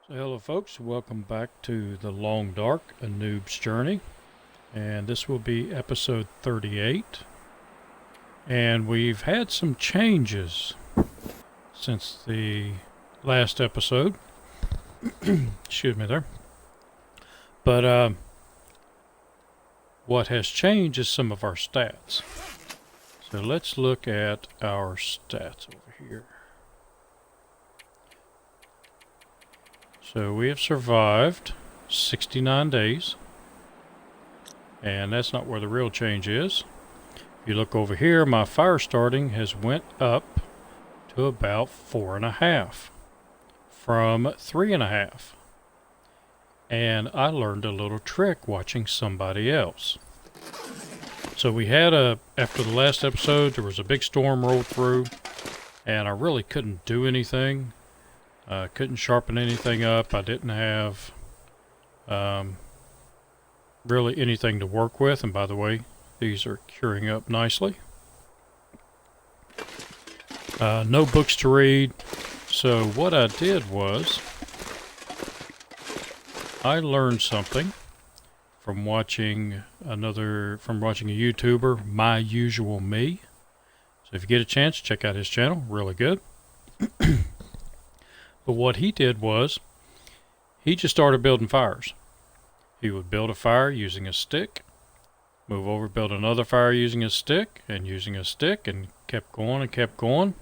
So hello folks, welcome back to The Long Dark, a Noob's Journey. And this will be episode 38. And we've had some changes since the last episode. Excuse me there. But what has changed is some of our stats. So let's look at our stats over here. So we have survived 69 days, and that's not where the real change is. If you look over here, my fire starting has went up to about 4.5 from 3.5. And I learned a little trick watching somebody else. So we had after the last episode, there was a big storm rolled through, and I really couldn't do anything. Couldn't sharpen anything up. I didn't have really anything to work with. And by the way, these are curing up nicely. No books to read. So what I did was I learned something from watching a YouTuber, My Usual Me. So if you get a chance, check out his channel. Really good. But what he did was, he just started building fires. He would build a fire using a stick, move over, build another fire using a stick, and using a stick, and kept going and kept going.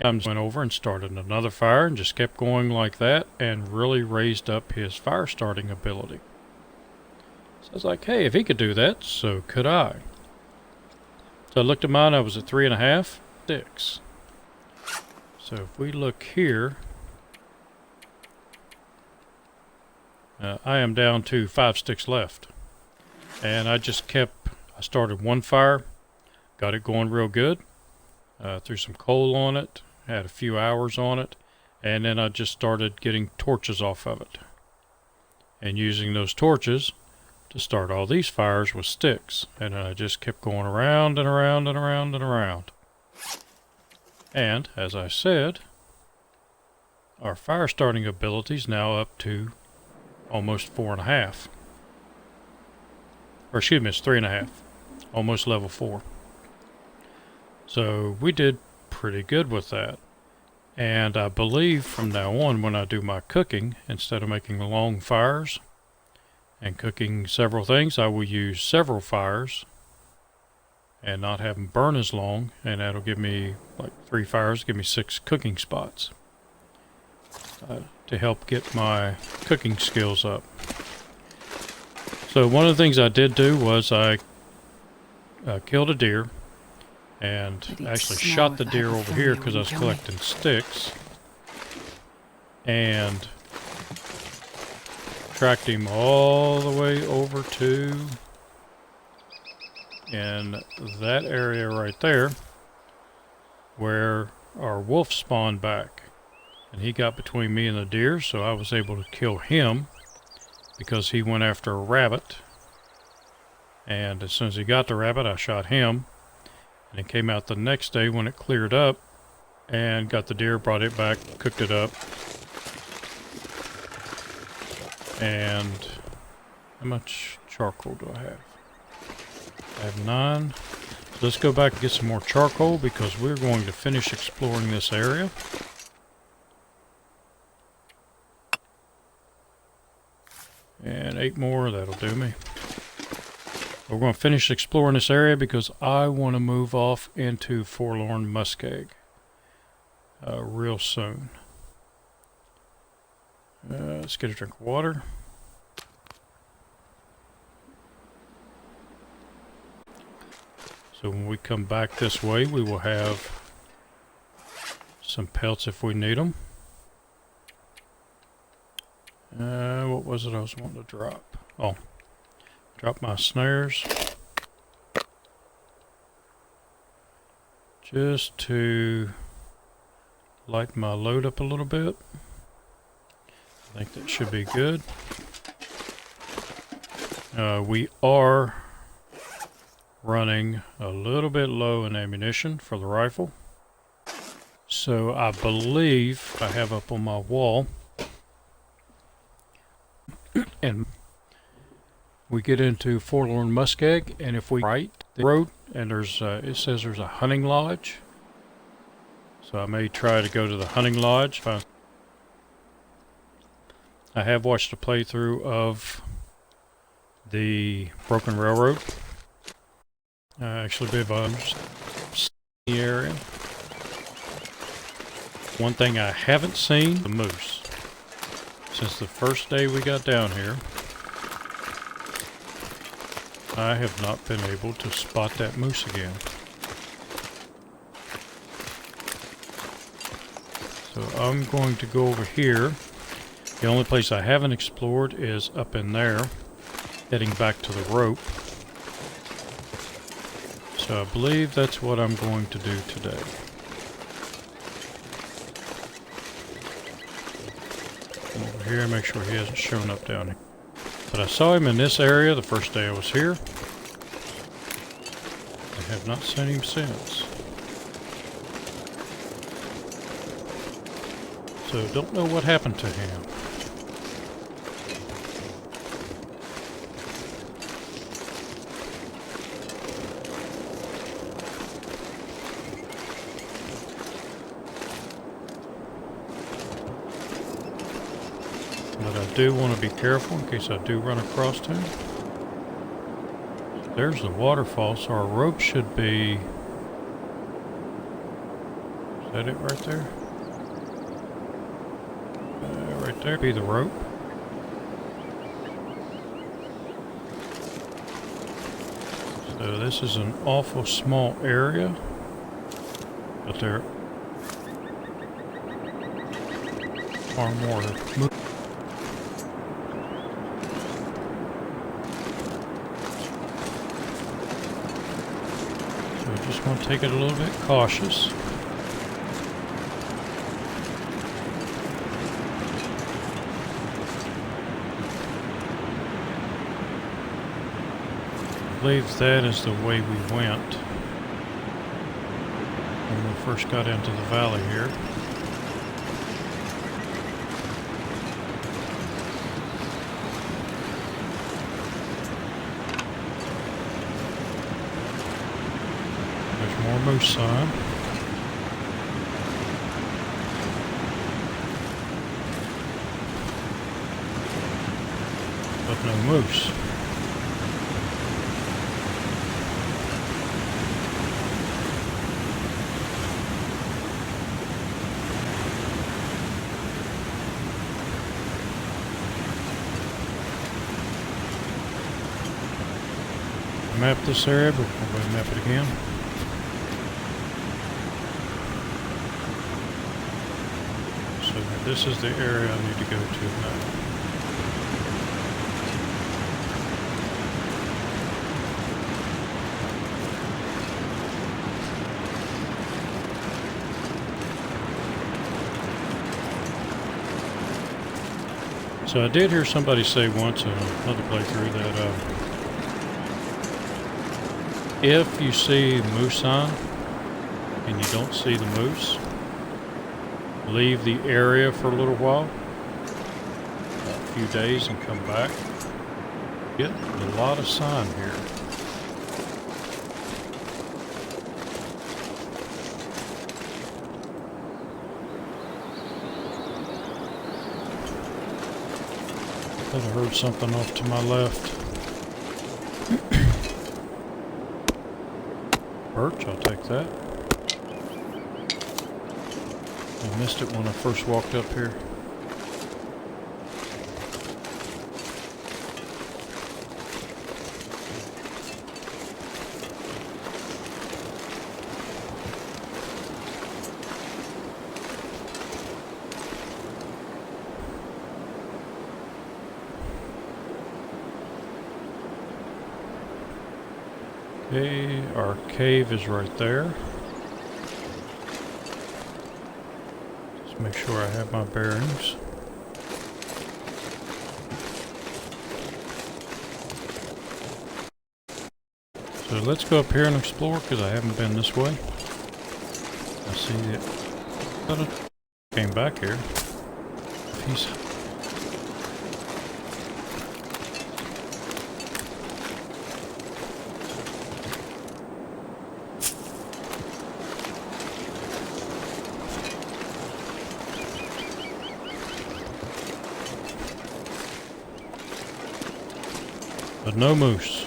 Went over and started another fire and just kept going like that, and really raised up his fire starting ability. So I was like, hey, if he could do that, so could I. So I looked at mine, I was at 3.5 sticks. So if we look here, I am down to 5 sticks left. And I started one fire, got it going real good, threw some coal on it, had a few hours on it, and then I just started getting torches off of it. And using those torches to start all these fires with sticks. And I just kept going around and around and around and around. And, as I said, our fire starting ability is now up to almost 4.5. Or excuse me, it's 3.5. Almost level 4. So we did pretty good with that. And I believe from now on, when I do my cooking, instead of making long fires and cooking several things, I will use several fires and not have them burn as long, and that'll give me like 3 fires, give me 6 cooking spots to help get my cooking skills up. So one of the things I did do was I killed a deer, and actually shot the deer over here because I was collecting sticks, and tracked him all the way over to in that area right there where our wolf spawned back, and he got between me and the deer, so I was able to kill him because he went after a rabbit. And as soon as he got the rabbit, I shot him, and it came out the next day when it cleared up, and got the deer, brought it back, cooked it up. And how much charcoal do I have? I have 9. So let's go back and get some more charcoal because we're going to finish exploring this area. And 8 more, that'll do me. We're going to finish exploring this area because I want to move off into Forlorn Muskeg real soon. Let's get a drink of water. So when we come back this way, we will have some pelts if we need them. What was it I was wanting to drop? Oh, drop my snares. Just to lighten my load up a little bit. I think that should be good. We are running a little bit low in ammunition for the rifle. So I believe I have up on my wall and we get into Forlorn Muskeg, and if we right the road, and there's it says there's a hunting lodge. So I may try to go to the hunting lodge. I have watched a playthrough of the Broken Railroad. I actually live on the area. One thing I haven't seen, the moose. Since the first day we got down here, I have not been able to spot that moose again. So I'm going to go over here. The only place I haven't explored is up in there, heading back to the rope. So I believe that's what I'm going to do today. Come over here, make sure he hasn't shown up down here. But I saw him in this area the first day I was here. I have not seen him since. So don't know what happened to him. But I do want to be careful in case I do run across him. There's the waterfall, so our rope should be... Is that it right there? Right there be the rope. So this is an awful small area, but there are more. So I just want to take it a little bit cautious. I believe that is the way we went when we first got into the valley here. There's more moose sign. But no moose. Map this area, but we'll go map it again. So this is the area I need to go to now. So I did hear somebody say once in another playthrough that if you see moose sign and you don't see the moose, leave the area for a little while, a few days, and come back. Get a lot of sign here. Thought I heard something off to my left. Birch, I'll take that. I missed it when I first walked up here. Okay, our cave is right there. Just make sure I have my bearings. So let's go up here and explore because I haven't been this way. I see it. Thought I came back here. He's but no moose.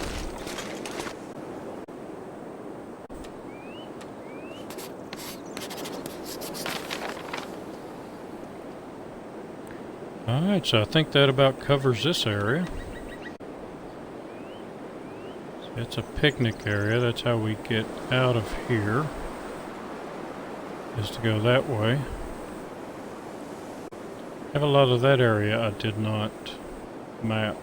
Alright, so I think that about covers this area. So it's a picnic area. That's how we get out of here, is to go that way. I have a lot of that area I did not map.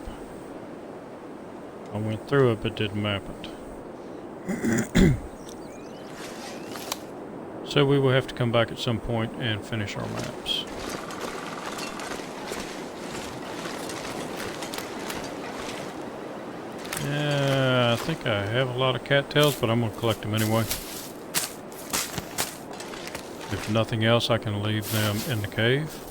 I went through it but didn't map it. So we will have to come back at some point and finish our maps. Yeah, I think I have a lot of cattails, but I'm going to collect them anyway. If nothing else, I can leave them in the cave.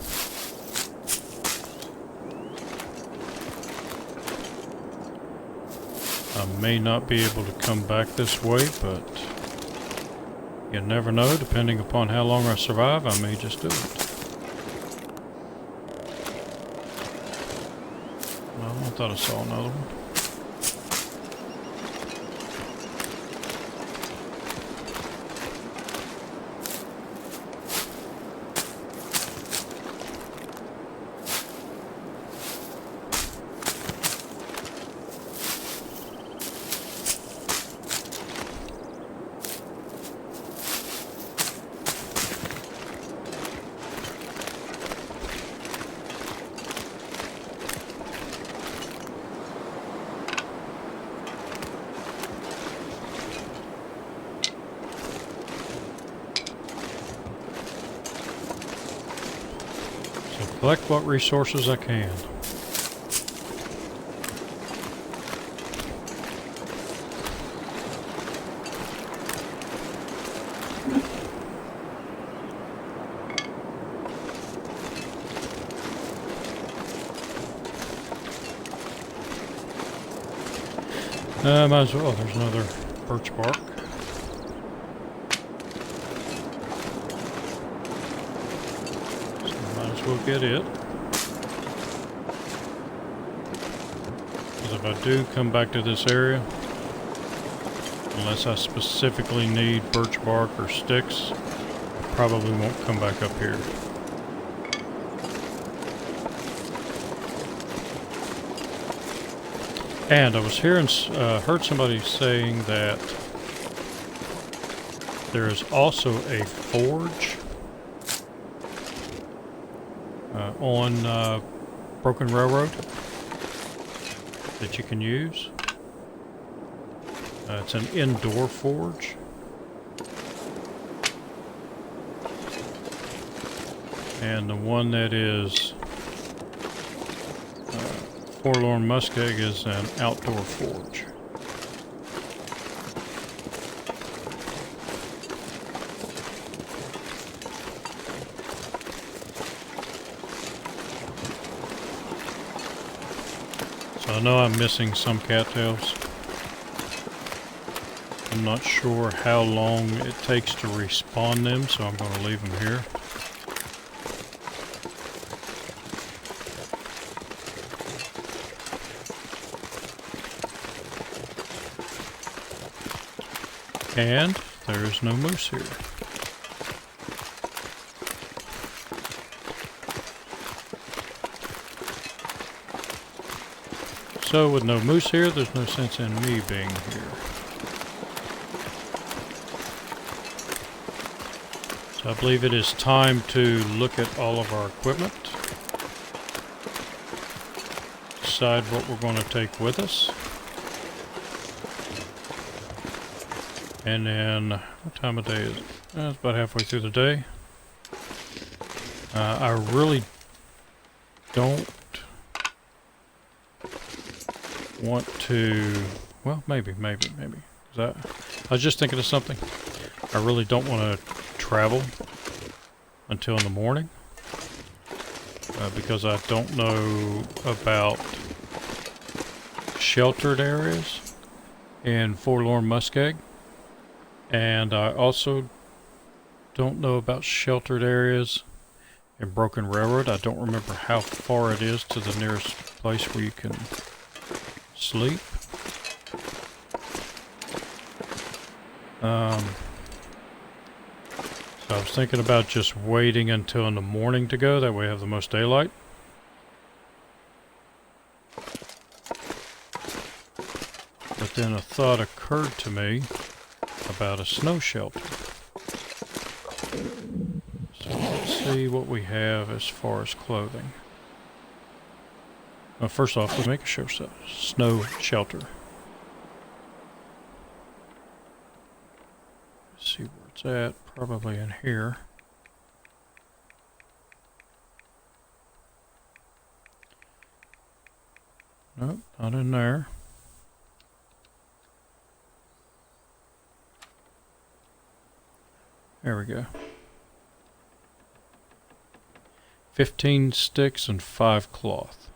I may not be able to come back this way, but you never know. Depending upon how long I survive, I may just do it. Oh, I thought I saw another one. Collect what resources I can. Might as well. There's another birch bark. We'll get it. Because if I do come back to this area, unless I specifically need birch bark or sticks, I probably won't come back up here. And I was hearing, heard somebody saying that there is also a forge on Broken Railroad that you can use. It's an indoor forge. And the one that is Forlorn Muskeg is an outdoor forge. I know I'm missing some cattails. I'm not sure how long it takes to respawn them, so I'm going to leave them here. And there is no moose here. So with no moose here, there's no sense in me being here. So I believe it is time to look at all of our equipment. Decide what we're going to take with us. And then, what time of day is it? It's about halfway through the day. I really don't want to, well, maybe. I was just thinking of something. I really don't want to travel until in the morning because I don't know about sheltered areas in Forlorn Muskeg, and I also don't know about sheltered areas in Broken Railroad. I don't remember how far it is to the nearest place where you can sleep. So I was thinking about just waiting until in the morning to go. That way I have the most daylight. But then a thought occurred to me about a snow shelter. So let's see what we have as far as clothing. Well, first off, let's make a snow shelter. Let's see where it's at. Probably in here. Nope, not in there. There we go. 15 sticks and 5 cloth.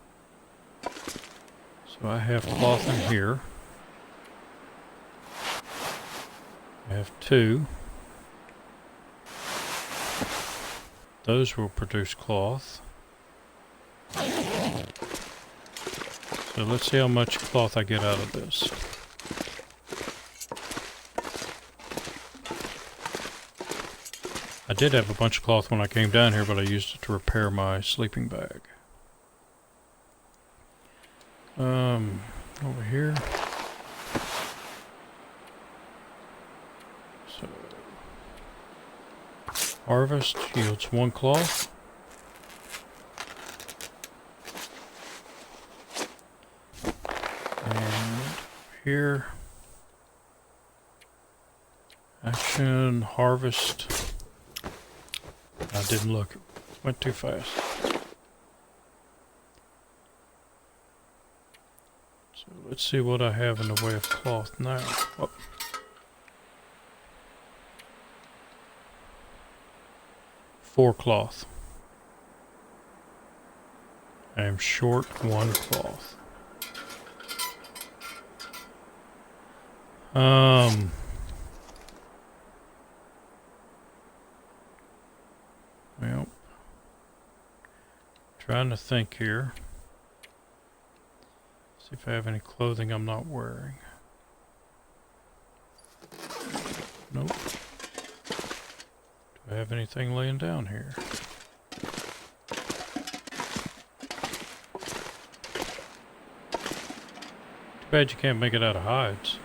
So I have cloth in here. I have 2. Those will produce cloth. So let's see how much cloth I get out of this. I did have a bunch of cloth when I came down here, but I used it to repair my sleeping bag. Over here. So, harvest yields 1 cloth. And here, action, harvest. I didn't look, went too fast. So let's see what I have in the way of cloth now. Oh. Four cloth. I am short 1 cloth. Well, trying to think here. See if I have any clothing I'm not wearing. Nope. Do I have anything laying down here? Too bad you can't make it out of hides.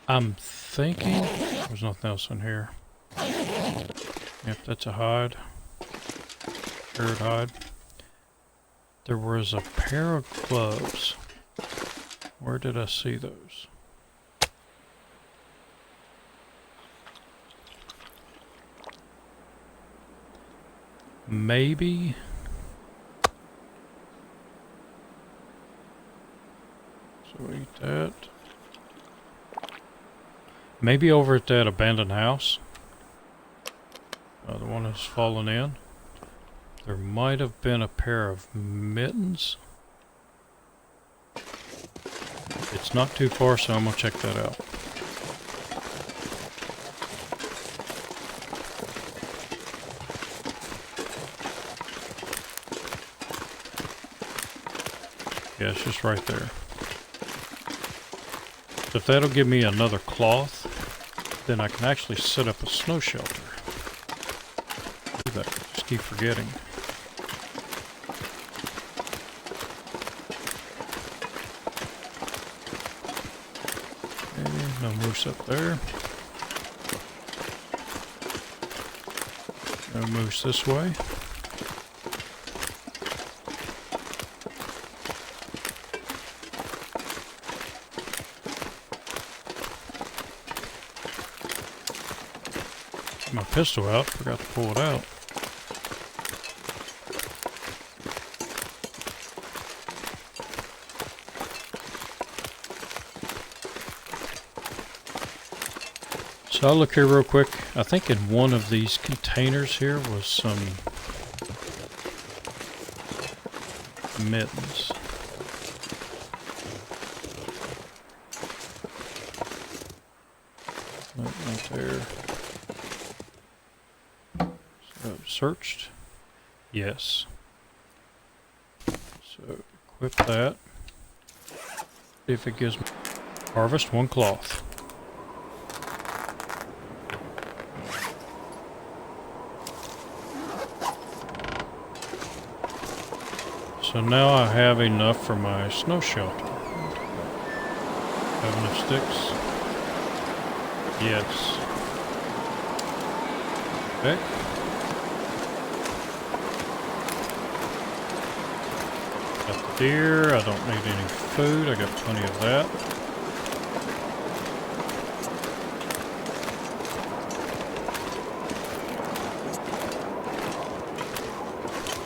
I'm thinking there's nothing else in here. Yep, that's a hide. Cured hide. There was a pair of gloves. Where did I see those? Maybe. So we eat that. Maybe over at that abandoned house. The one that's fallen in. There might have been a pair of mittens. It's not too far, so I'm gonna check that out. Yeah, it's just right there. So if that'll give me another cloth, then I can actually set up a snow shelter. Do that. Just keep forgetting. Okay, no moose up there. No moose this way. My pistol out, forgot to pull it out. So I'll look here real quick. I think in one of these containers here was some mittens. Right there. So searched. Yes. So Equip that. See if it gives me. Harvest 1 cloth. So now I have enough for my snow shelter. Have enough sticks? Yes. Okay. Got the deer. I don't need any food. I got plenty of that.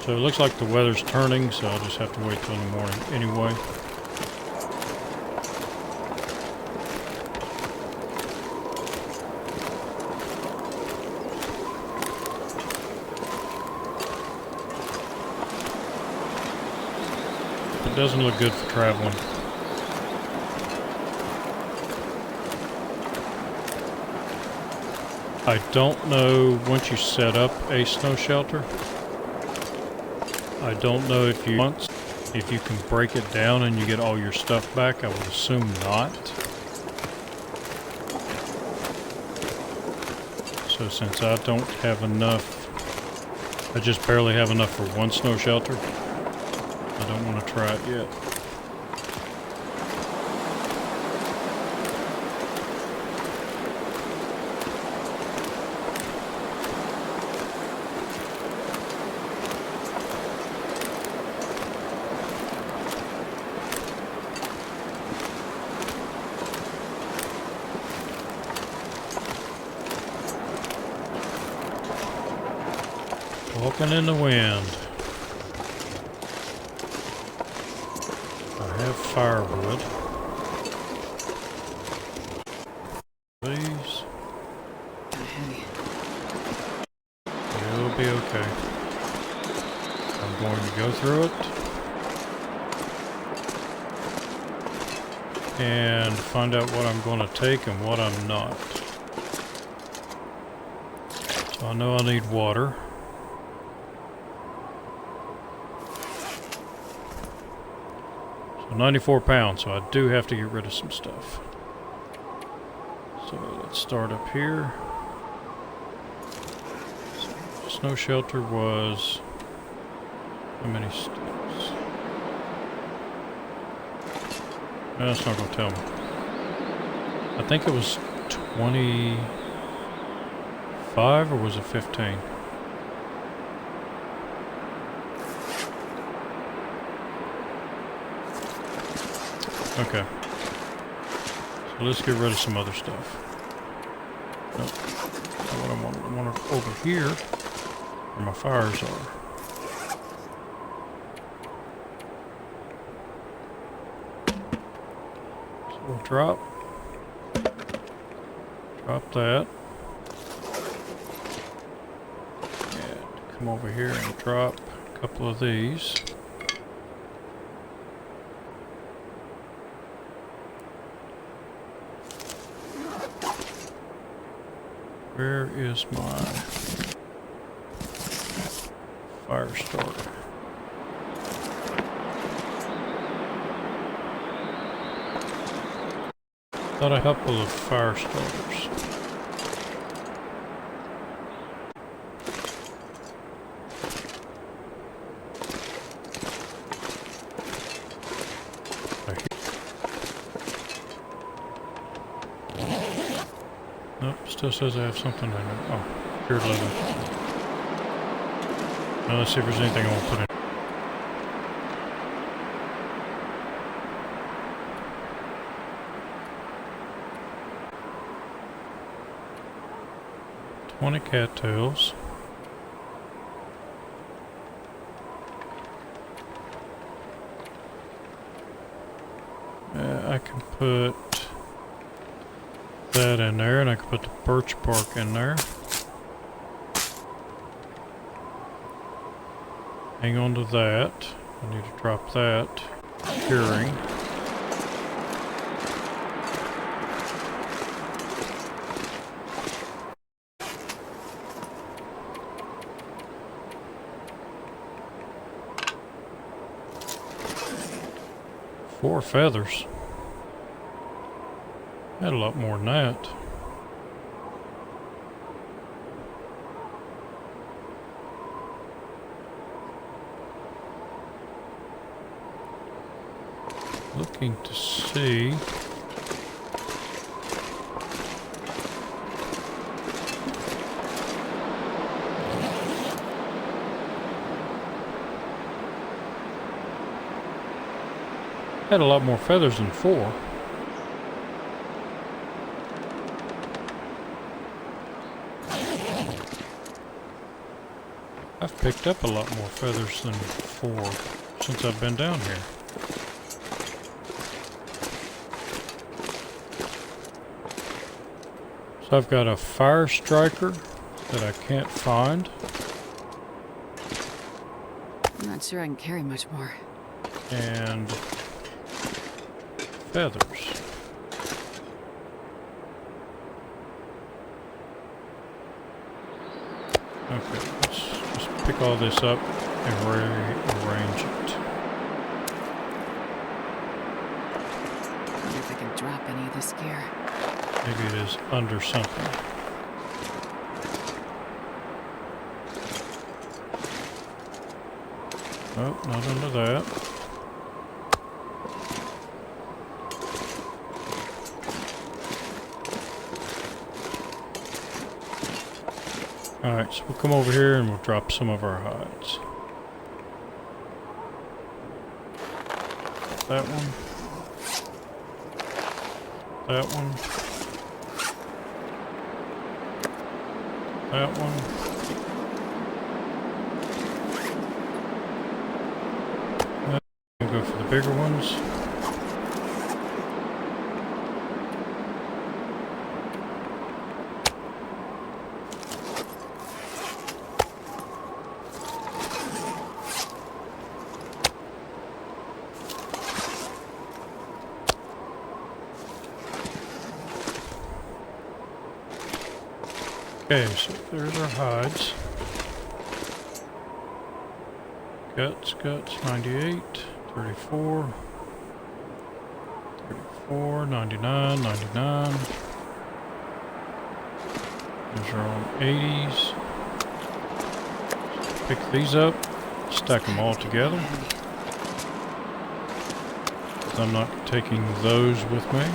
So it looks like the weather's turning, so I'll just have to wait till in the morning anyway. It doesn't look good for traveling. I don't know, once you set up a snow shelter, I don't know if you can break it down and you get all your stuff back. I would assume not. So since I don't have enough, I just barely have enough for one snow shelter, I don't want to try it yet. Walking in the wind. I have firewood. Please. It'll be okay. I'm going to go through it and find out what I'm going to take and what I'm not. So I know I need water. So 94 pounds, so I do have to get rid of some stuff. So let's start up here. So snow shelter was how many sticks? No, that's not going to tell me. I think it was 25 or was it 15? Okay. So let's get rid of some other stuff. Nope. That's not what I want. I want it over here where my fires are. So we'll drop that. And come over here and drop a couple of these. Where is my fire starter? Got a couple of fire starters. Nope, still says I have something in there. Oh, cured leather. Now let's see if there's anything I want to put in. $20 cattails. I can put that in there, and I can put the birch bark in there. Hang on to that. I need to drop that. Curing. 4 feathers. Had a lot more than that. Looking to see. Had a lot more feathers than 4. I've picked up a lot more feathers than 4 since I've been down here. So I've got a fire striker that I can't find. I'm not sure I can carry much more. And feathers. Okay, let's just pick all this up and rearrange it. Wonder if I can drop any of this gear. Maybe it is under something. Nope, not under that. Alright, so we'll come over here and we'll drop some of our hides. That one. That one. That one. We'll go for the bigger ones. Okay, so there's our hides. Guts, 98, 34, 34, 99, 99. Those are all 80s. Pick these up, stack them all together. I'm not taking those with me.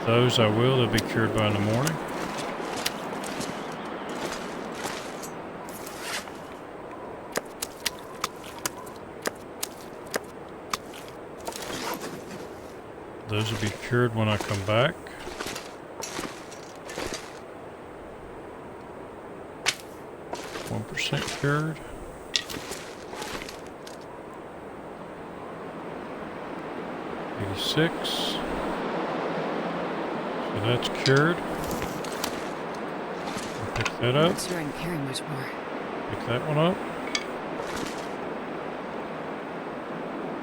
Those I will, they'll be cured by in the morning. Those will be cured when I come back. % cured. $86. So that's cured. I'll pick that up. I'm not sure I can carry much more. Pick that one up.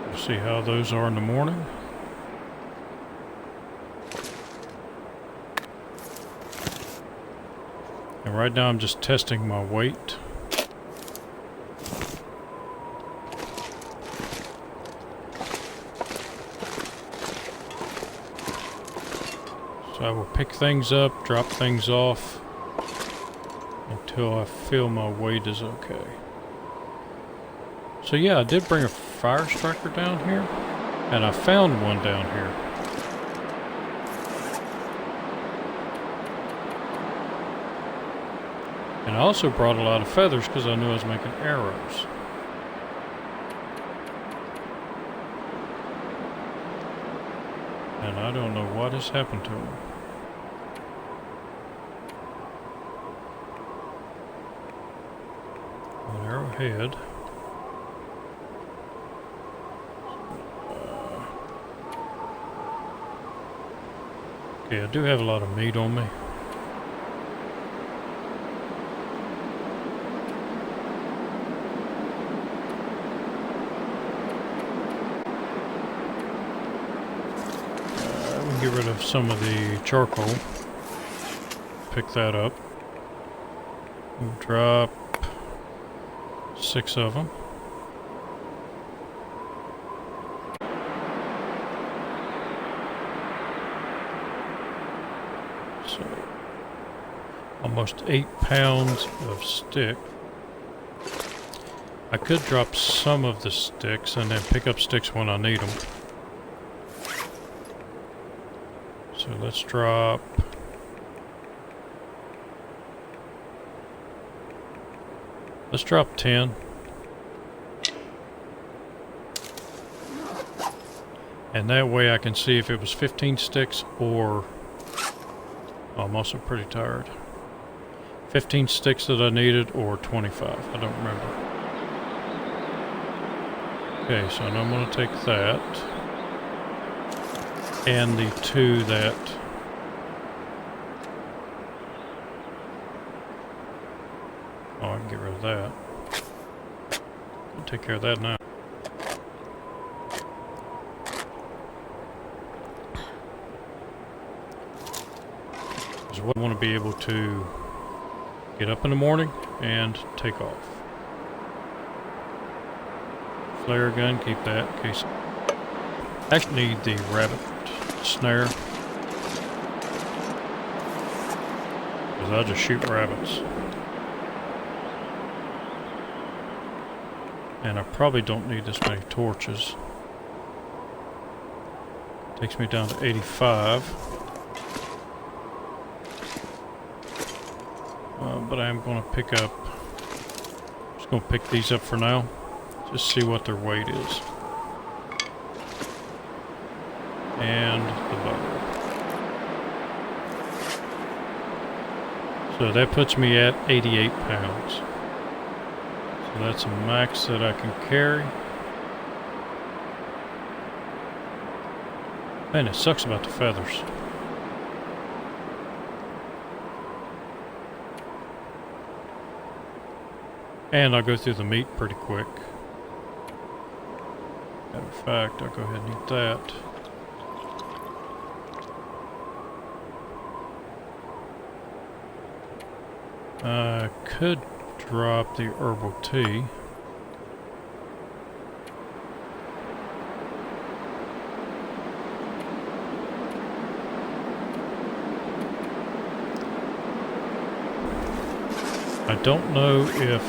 We'll see how those are in the morning. And right now I'm just testing my weight. So I will pick things up, drop things off until I feel my weight is okay. So yeah, I did bring a fire striker down here, and I found one down here. And I also brought a lot of feathers because I knew I was making arrows. And I don't know what has happened to them. An arrowhead. Okay, I do have a lot of meat on me. Get rid of some of the charcoal. Pick that up. We'll drop 6 of them. almost 8 pounds of stick. I could drop some of the sticks and then pick up sticks when I need them. So let's drop... Let's drop 10. And that way I can see if it was 15 sticks or... Oh, I'm also pretty tired. 15 sticks that I needed or 25. I don't remember. Okay, so now I'm going to take that. And the 2 that... Oh, I can get rid of that. I'll take care of that now. Because I want to be able to get up in the morning and take off. Flare gun, keep that in case. I actually need the rabbit snare. Because I'll just shoot rabbits. And I probably don't need this many torches. Takes me down to 85. But I am going to pick up... Just going to pick these up for now. Just see what their weight is. And the bow. So that puts me at 88 pounds. So that's a max that I can carry. Man, it sucks about the feathers. And I'll go through the meat pretty quick. Matter of fact, I'll go ahead and eat that. I could drop the herbal tea. I don't know if...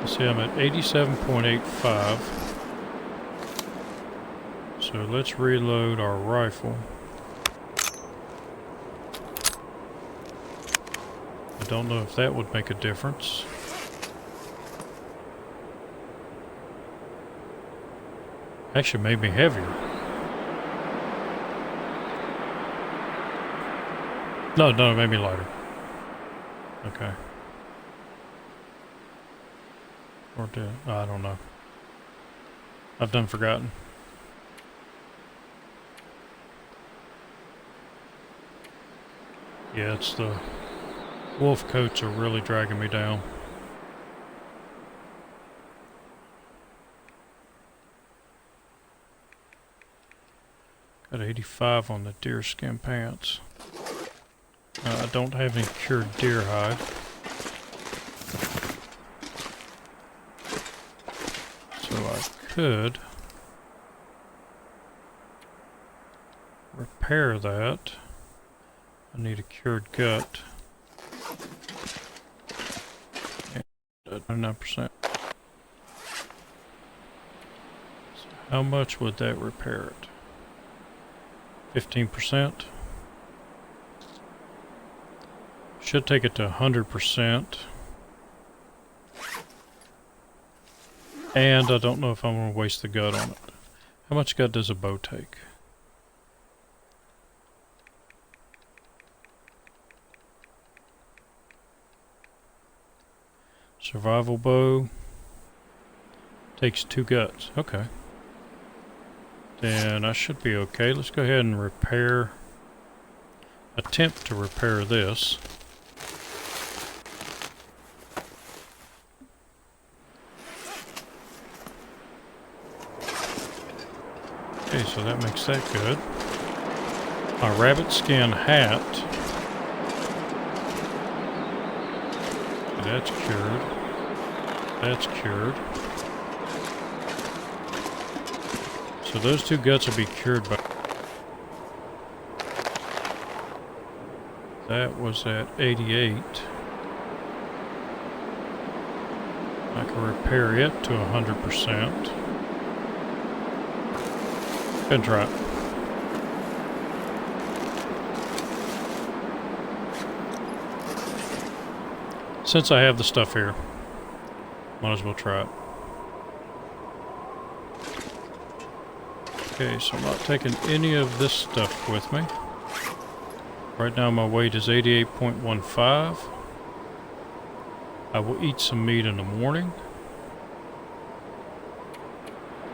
Let's see, I'm at 87.85. So let's reload our rifle. I don't know if that would make a difference. Actually made me heavier. No, it made me lighter. Okay. Or did I don't know. I've done forgotten. Yeah, it's the wolf coats are really dragging me down. Got 85 on the deerskin pants. I don't have any cured deer hide. So I could repair that. I need a cured gut. And 99%. So how much would that repair it? 15%. Should take it to 100%. And I don't know if I'm going to waste the gut on it. How much gut does a bow take? Survival bow takes 2 guts. Okay. Then I should be okay. Let's go ahead and repair. Attempt to repair this. Okay, so that makes that good. My rabbit skin hat. That's cured. That's cured. So those 2 guts will be cured by... That was at 88. I can repair it to 100%. Good try. Since I have the stuff here, might as well try it. Okay, so I'm not taking any of this stuff with me. Right now my weight is 88.15. I will eat some meat in the morning.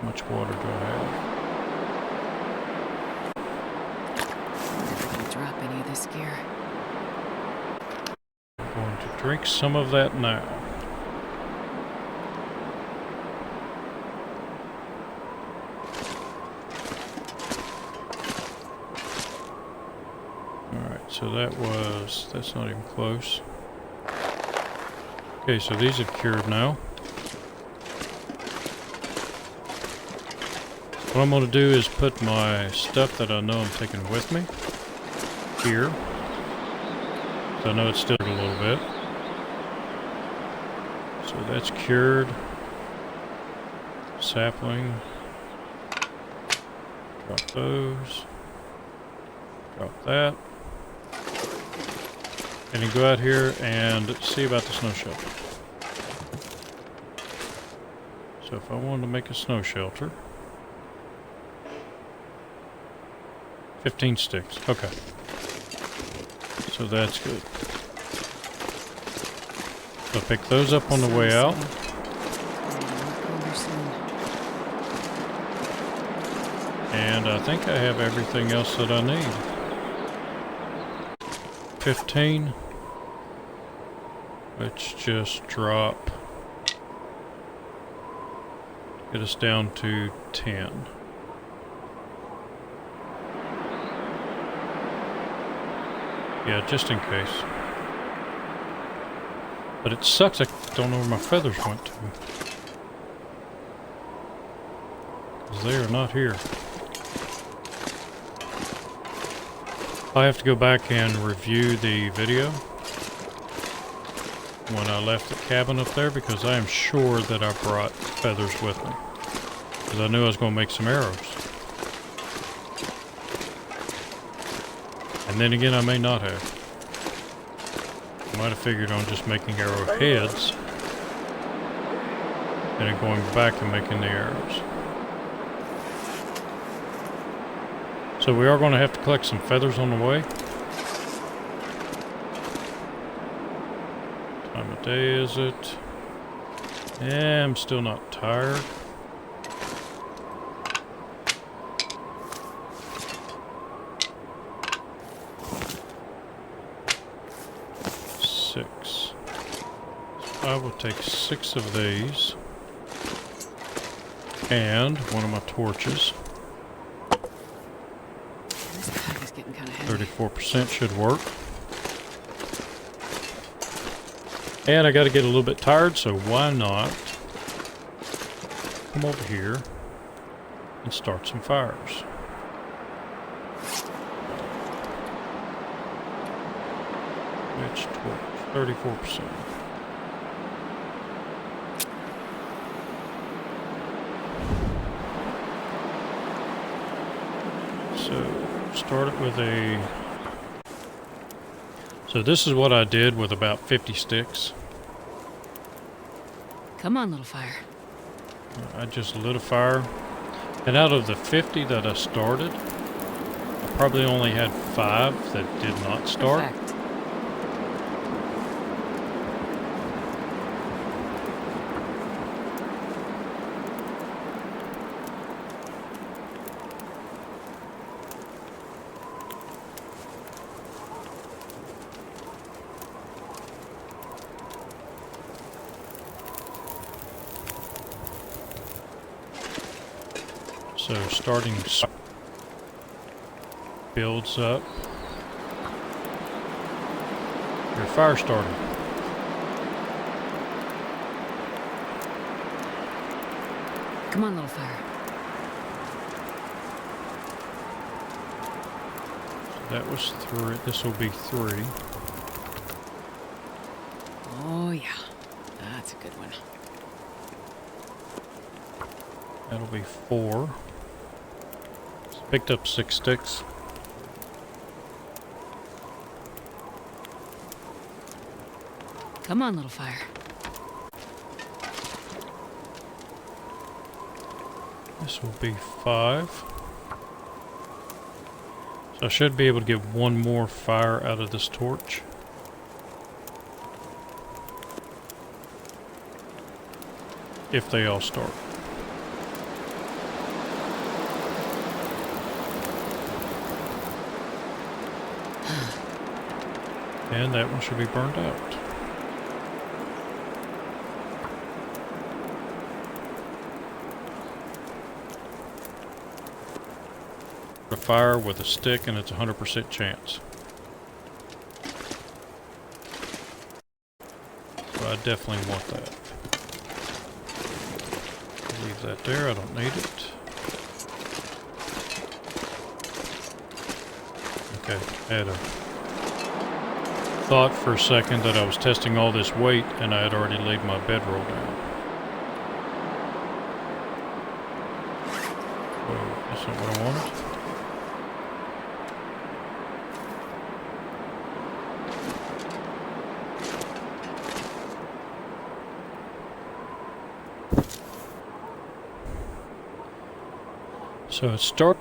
How much water do I have? Never gonna drop any of this gear. I'm going to drink some of that now. Alright, so that's not even close. Okay, so these have cured now. What I'm going to do is put my stuff that I know I'm taking with me here. So I know it's still a little bit. So that's cured. Sapling. Drop those. Drop that. And then go out here and see about the snow shelter. So if I wanted to make a snow shelter, 15 sticks. Okay. So that's good. So pick those up on the way out. And I think I have everything else that I need. 15. Let's just drop. Get us down to 10. Yeah, just in case. But it sucks, I don't know where my feathers went to. Because they are not here. I have to go back and review the video when I left the cabin up there, because I am sure that I brought feathers with me. Because I knew I was going to make some arrows. And then again, I may not have. I might have figured on just making arrowheads and then going back and making the arrows. So we are going to have to collect some feathers on the way. What time of day is it? Yeah, I'm still not tired. I will take 6 of these and one of my torches. This pack is getting kind of heavy. 34% should work. And I got to get a little bit tired, so why not come over here and start some fires. Which torch? 34%. So start it with a... So this is what I did with about 50 sticks. Come on, little fire. I just lit a fire. And out of the 50 that I started, I probably only had 5 that did not start. Perfect. So starting builds up. Your fire starting. Come on, little fire. That was 3. This will be 3. Oh, yeah. That's a good one. That'll be 4. Picked up 6 sticks. Come on, little fire. This will be 5. So I should be able to get 1 more fire out of this torch. If they all start. And that one should be burned out. A fire with a stick and it's a 100% chance. So I definitely want that. Leave that there, I don't need it. Okay, I had a thought for a second that I was testing all this weight and I had already laid my bedroll down. Whoa, that's not what I wanted. So it start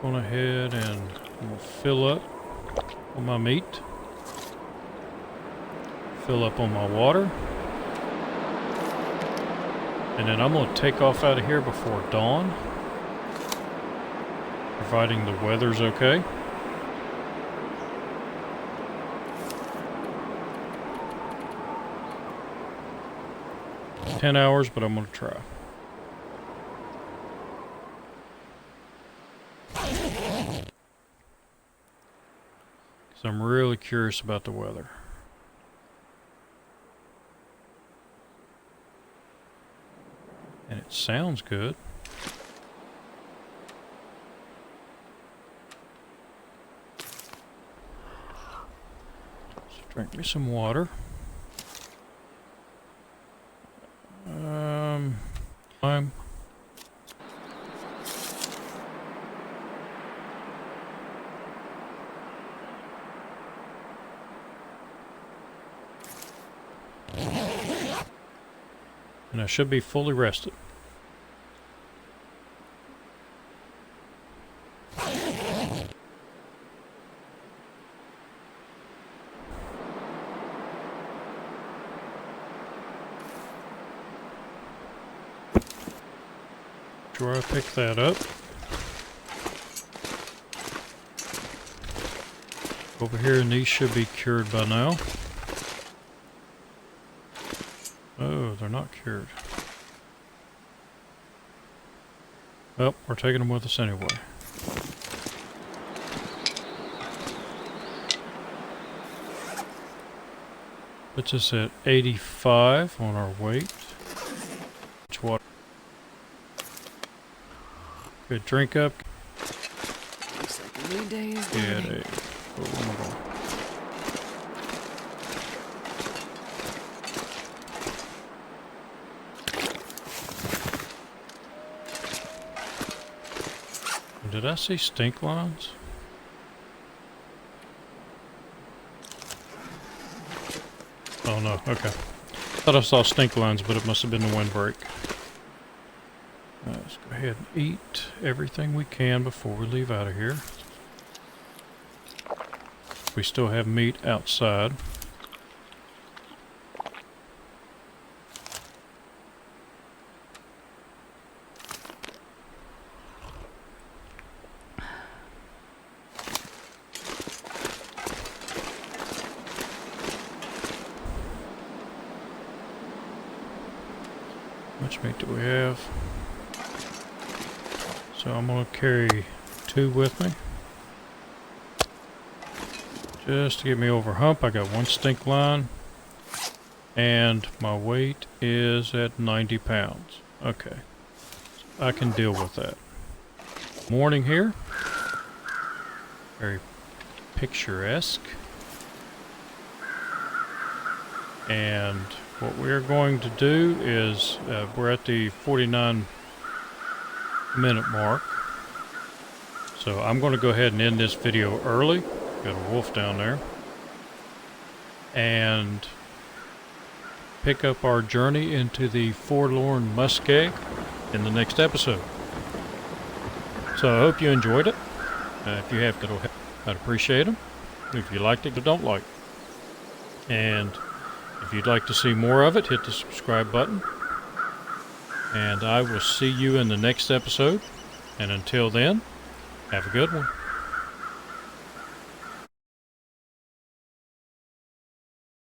going ahead and we'll fill up on my meat. Fill up on my water. And then I'm going to take off out of here before dawn. Providing the weather's okay. It's 10 hours, but I'm going to try. So I'm really curious about the weather. And it sounds good. So drink me some water. I'm and I should be fully rested. Sure, I picked that up. Over here, and these should be cured by now. Oh, they're not cured. Well, we're taking them with us anyway. Puts us at 85 on our weight. Water. Good, drink up. Looks like a new day is Yeah, dawning. oh, where am I going? Did I see stink lines? Oh no, okay. Thought I saw stink lines, but it must have been the windbreak. Let's go ahead and eat everything we can before we leave out of here. We still have meat outside. How much meat do we have? So I'm going to carry 2 with me. Just to get me over hump, I got 1 stink line. And my weight is at 90 pounds. Okay. I can deal with that. Morning here. Very picturesque. And what we're going to do is, we're at the 49-minute mark. So I'm going to go ahead and end this video early. Got a wolf down there. And pick up our journey into the forlorn muskeg in the next episode. So I hope you enjoyed it. If you have, I'd appreciate them. If you liked it, don't like. And if you'd like to see more of it, hit the subscribe button. And I will see you in the next episode. And until then, have a good one.